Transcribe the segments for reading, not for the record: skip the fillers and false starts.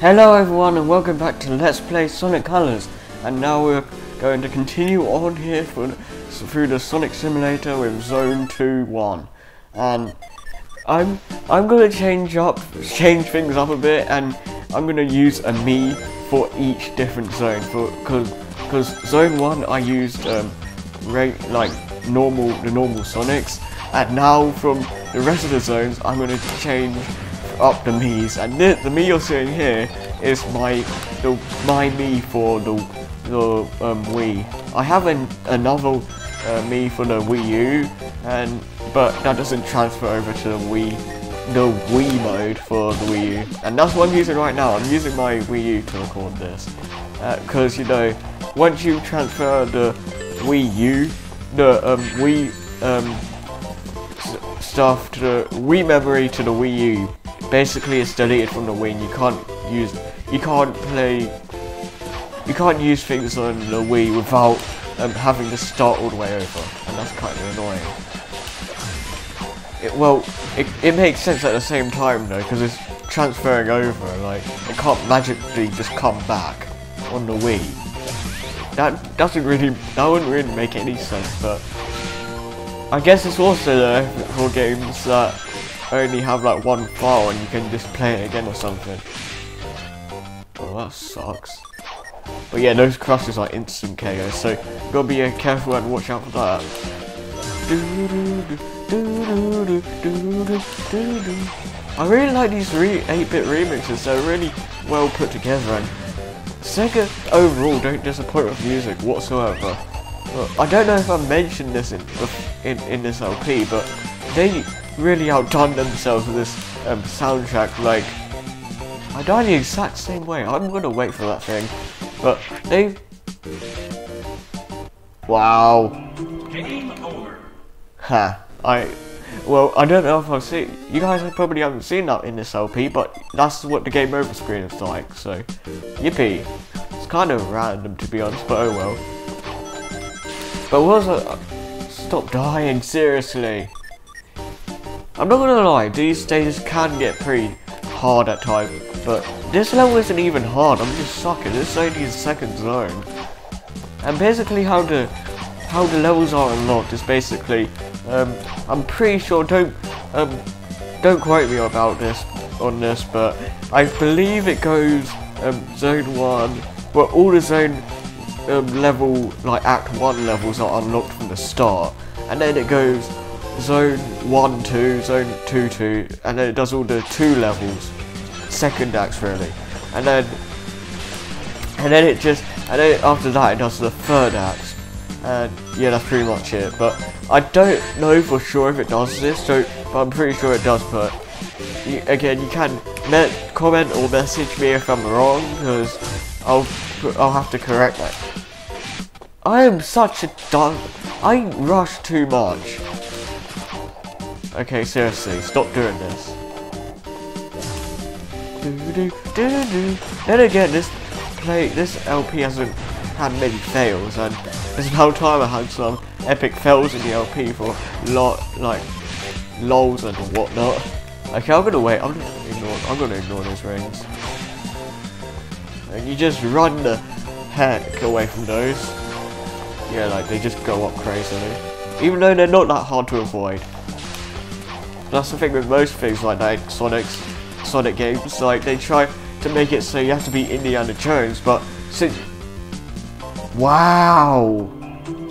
Hello everyone and welcome back to Let's Play Sonic Colors, and now we're going to continue on here through the Sonic Simulator with Zone 2-1, and I'm going to change things up a bit, and I'm going to use a Mii for each different zone, because Zone 1 I used the normal Sonics, and now from the rest of the zones I'm going to change up the Mii's, and the Mii you're seeing here is my Mii for the Wii. I have another Mii for the Wii U, but that doesn't transfer over to the Wii mode for the Wii U, and that's what I'm using right now. I'm using my Wii U to record this, because you know, once you transfer the Wii U, the Wii stuff to the Wii memory to the Wii U, basically it's deleted from the Wii, and you can't use things on the Wii without having to start all the way over, and that's kind of annoying. It makes sense at the same time though, because it's transferring over, like it can't magically just come back on the Wii. That wouldn't really make any sense, but I guess it's also there for games that only have like one file and you can just play it again or something. Oh, that sucks. But yeah, those crushes are instant KO, so you gotta be careful and watch out for that. I really like these 8-bit remixes. They're really well put together, and Sega overall don't disappoint with music whatsoever. I don't know if I mentioned this in this LP, but they really outdone themselves with this soundtrack. Like, I died the exact same way. I'm gonna wait for that thing, but they. Wow. Game over. Ha. I don't know if I've seen. You guys probably haven't seen that in this LP, but that's what the game over screen is like. So, yippee. It's kind of random to be honest, but oh well. But stop dying, seriously. I'm not gonna lie, these stages can get pretty hard at times, but this level isn't even hard. I'm just sucking. This is only the second zone, and basically how the levels are unlocked is basically, I'm pretty sure, don't quote me about this, but I believe it goes zone 1, but all the zone level, like Act 1 levels are unlocked from the start, and then it goes Zone 1, 2, Zone 2, 2, and then it does all the 2 levels, second acts really, and then after that it does the third act, and yeah, that's pretty much it. But I don't know for sure if it does this, but I'm pretty sure it does. But again, you can comment or message me if I'm wrong, because I'll have to correct that. I am such a dumb. I rush too much. Okay, seriously, stop doing this. Then again, this LP hasn't had many fails, and there's no time I had some epic fails in the LP for like lols and whatnot. Okay, I'm gonna wait. I'm gonna ignore those rings. And you just run the heck away from those. Yeah, like they just go up crazily, even though they're not that hard to avoid. That's the thing with most things like that, Sonic games. Like, they try to make it so you have to be Indiana Jones, but since wow,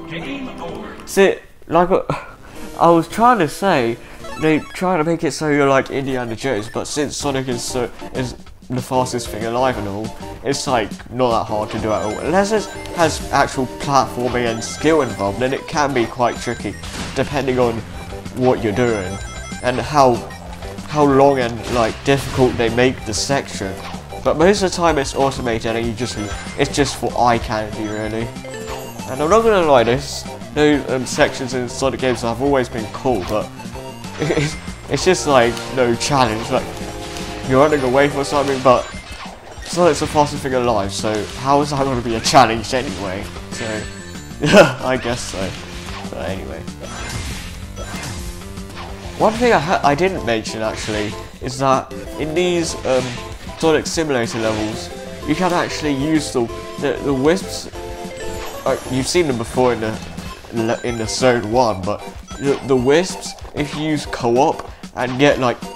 Game over. see, like I was trying to say, they try to make it so you're like Indiana Jones, but since Sonic is the fastest thing alive and all, it's like not that hard to do at all. Unless it has actual platforming and skill involved, then it can be quite tricky, depending on what you're doing and how long and like difficult they make the section. But most of the time it's automated, and it's just for eye candy really. And I'm not gonna lie, those sections in Sonic games have always been cool, but it's just like no challenge. Like, you're running away from something, but Sonic's the fastest thing alive, so how is that going to be a challenge anyway? So, I guess so. But anyway. One thing I didn't mention actually is that in these Sonic Simulator levels, you can actually use the wisps. You've seen them before in the Zone 1, but the wisps, if you use co-op and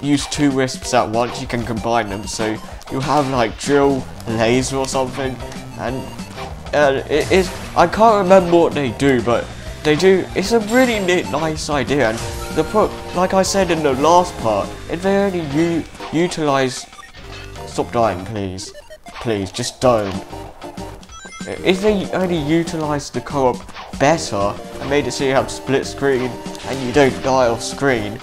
use 2 wisps at once, you can combine them. So you have like drill, laser or something, and it is. I can't remember what they do, but they do. It's a really nice idea, and like I said in the last part, if they only utilize. Stop dying, please. Please, just don't. If they only utilised the co-op better and made it so you have split screen and you don't die off screen,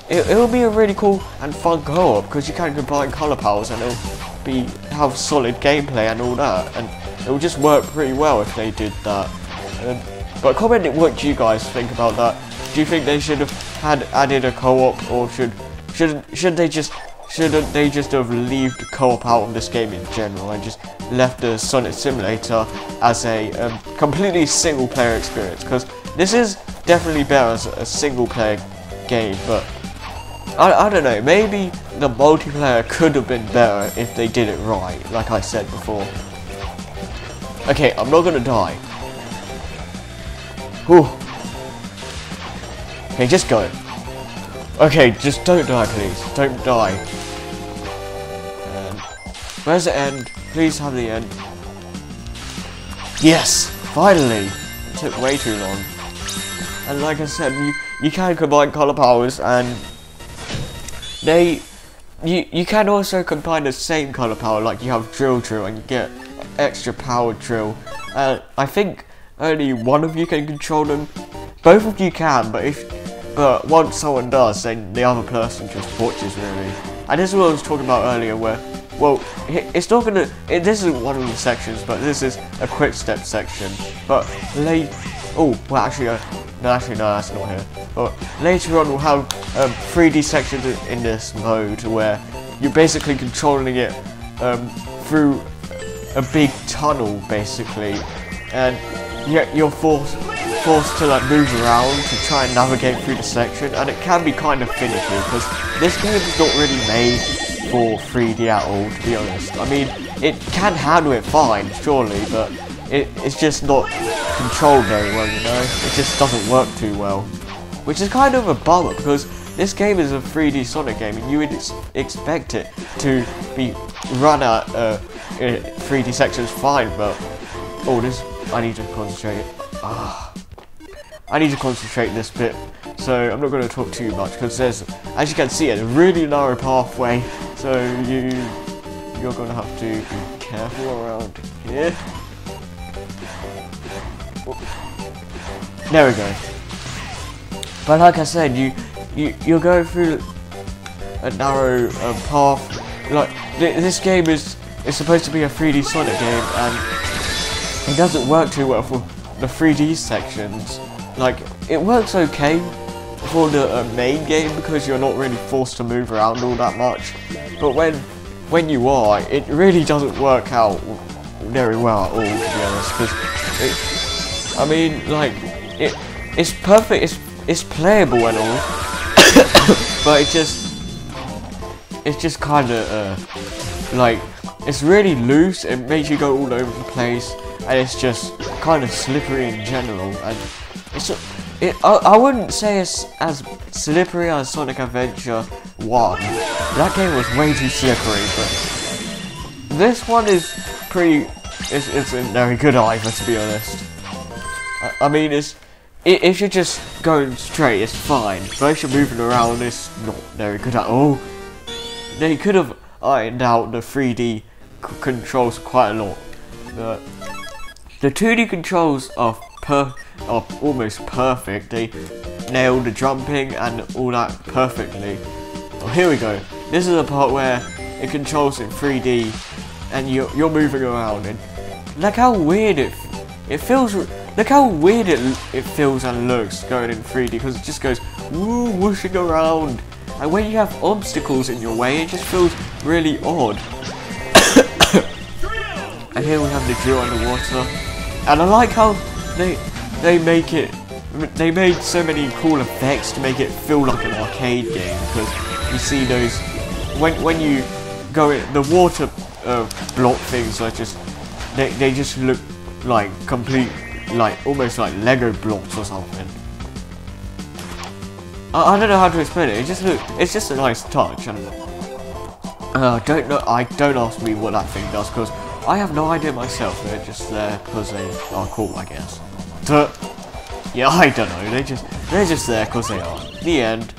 it will be a really cool and fun co-op because you can combine colour powers and it'll have solid gameplay and all that, and it will just work pretty well if they did that. But comment what you guys think about that. Do you think they should have added a co-op, or shouldn't they just have left co-op out of this game in general and just left the Sonic Simulator as a completely single player experience? Because this is definitely better as a single player game, but I don't know, maybe the multiplayer could have been better if they did it right, like I said before. Okay, I'm not gonna die. Whew. Okay, just go. Okay, just don't die, please. Don't die. Where's the end? Please have the end. Yes! Finally! It took way too long. And like I said, you can combine colour powers, and you can also combine the same colour power, like you have drill and you get extra powered drill. I think only one of you can control them. Both of you can, but once someone does, then the other person just watches, really. And this is what I was talking about earlier, where, well, it's not gonna, this isn't one of the sections, but this is a quick step section. But no, that's not here. But later on we'll have 3D sections in this mode, where you're basically controlling it through a big tunnel, basically, and you're forced to like move around to try and navigate through the section, and it can be kind of finicky because this game is not really made for 3D at all, to be honest. I mean, it can handle it fine, surely, but it's just not controlled very well, you know? It just doesn't work too well, which is kind of a bummer because this game is a 3D Sonic game and you would expect it to be run at 3D sections fine, but I need to concentrate. I need to concentrate this bit, so I'm not going to talk too much because there's, as you can see, a really narrow pathway, so you're going to have to be careful around here. There we go. But like I said, you're going through a narrow path. Like this game is supposed to be a 3D Sonic game, and it doesn't work too well for the 3D sections. Like, it works okay for the main game because you're not really forced to move around all that much, but when you are, it really doesn't work out very well at all, to be honest, because I mean, like, it's perfect, it's playable and all, but it's just kind of like, it's really loose. It makes you go all over the place, and it's just kind of slippery in general, and I wouldn't say it's as slippery as Sonic Adventure 1. That game was way too slippery, but this one is isn't very good either, to be honest. I mean, if you're just going straight, it's fine, but if you're moving around, it's not very good at all. They could have ironed out the 3D controls quite a lot. The 2D controls are almost perfect. They nailed the jumping and all that perfectly. Oh, here we go. This is the part where it controls in 3D and you're moving around, and look how weird it feels. Look how weird it feels and looks going in 3D, because it just goes woo, whooshing around, and when you have obstacles in your way, it just feels really odd. And here we have the drill underwater, and I like how they made so many cool effects to make it feel like an arcade game, because you see those when you going. The water block things are just they just look like complete, like almost like Lego blocks or something. I don't know how to explain it. It's just a nice touch, and don't know. Don't ask me what that thing does, because I have no idea myself. They're just there because they are cool, I guess. Yeah, I don't know. They're just there because they are. The end.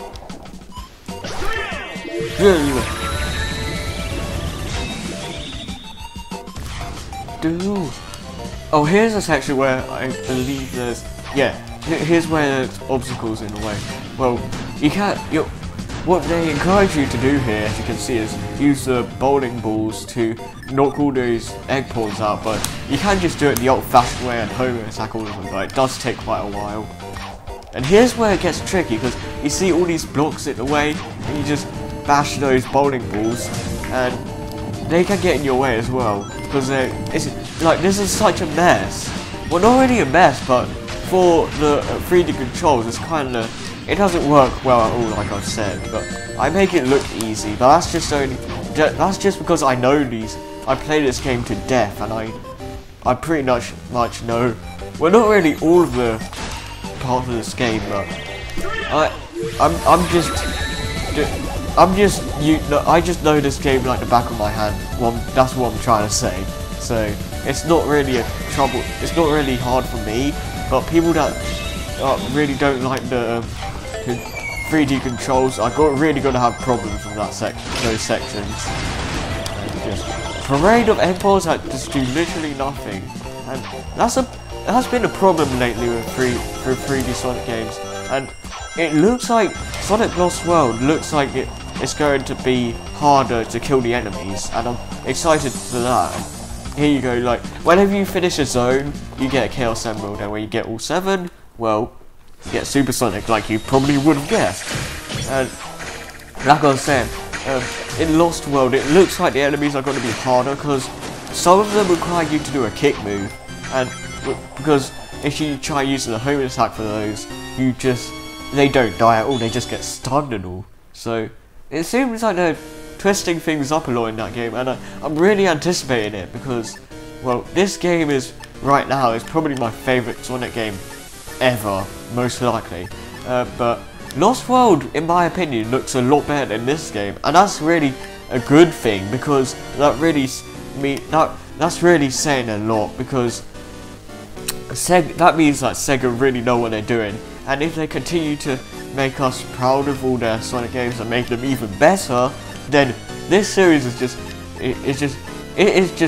Oh, here's a section where I believe there's here's where there's obstacles in the way. Well, you can't. What they encourage you to do here, as you can see, is use the bowling balls to knock all those egg pods out, but you can just do it the old-fashioned way and home attack all of them, but it does take quite a while. And here's where it gets tricky, because you see all these blocks in the way, and you just bash those bowling balls, and they can get in your way as well, because this is such a mess. Well, not really a mess, but for the 3D controls, it's kind of. It doesn't work well at all, like I've said, but I make it look easy. But that's just because I know these. I play this game to death, and I pretty much know. Well, not really all of the parts of this game, but I just know this game like the back of my hand. Well, that's what I'm trying to say. So it's not really a trouble. It's not really hard for me, but people that really don't like the 3D controls, really gonna have problems with those sections. And just parade of egg balls that just do literally nothing, and that's been a problem lately with 3D Sonic games. And it looks like Sonic Lost World looks like it's going to be harder to kill the enemies, and I'm excited for that. Here you go, like whenever you finish a zone, you get a Chaos Emerald, and when you get all 7, well, you get Super Sonic, like you probably would have guessed. And like I was saying, in Lost World, it looks like the enemies are going to be harder, because some of them require you to do a kick move, and because if you try using the home attack for those, they don't die at all, they just get stunned and all. So it seems like they're twisting things up a lot in that game, and I'm really anticipating it, because, well, this game is probably my favourite Sonic game ever, most likely. But Lost World, in my opinion, looks a lot better than this game, and that's really a good thing, because that's really saying a lot, because that means that Sega really know what they're doing, and if they continue to make us proud of all their Sonic games and make them even better, then this series is just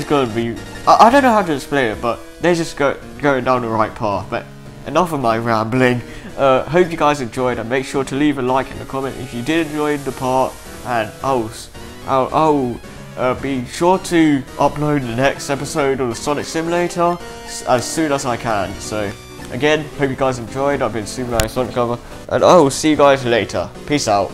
going to be. I don't know how to explain it, but they're just going down the right path. But enough of my rambling. Hope you guys enjoyed, and make sure to leave a like in the comment if you did enjoy the part, and I'll be sure to upload the next episode of the Sonic Simulator as soon as I can. So again, hope you guys enjoyed. I've been Super Mario Sonic Lover, and I will see you guys later. Peace out.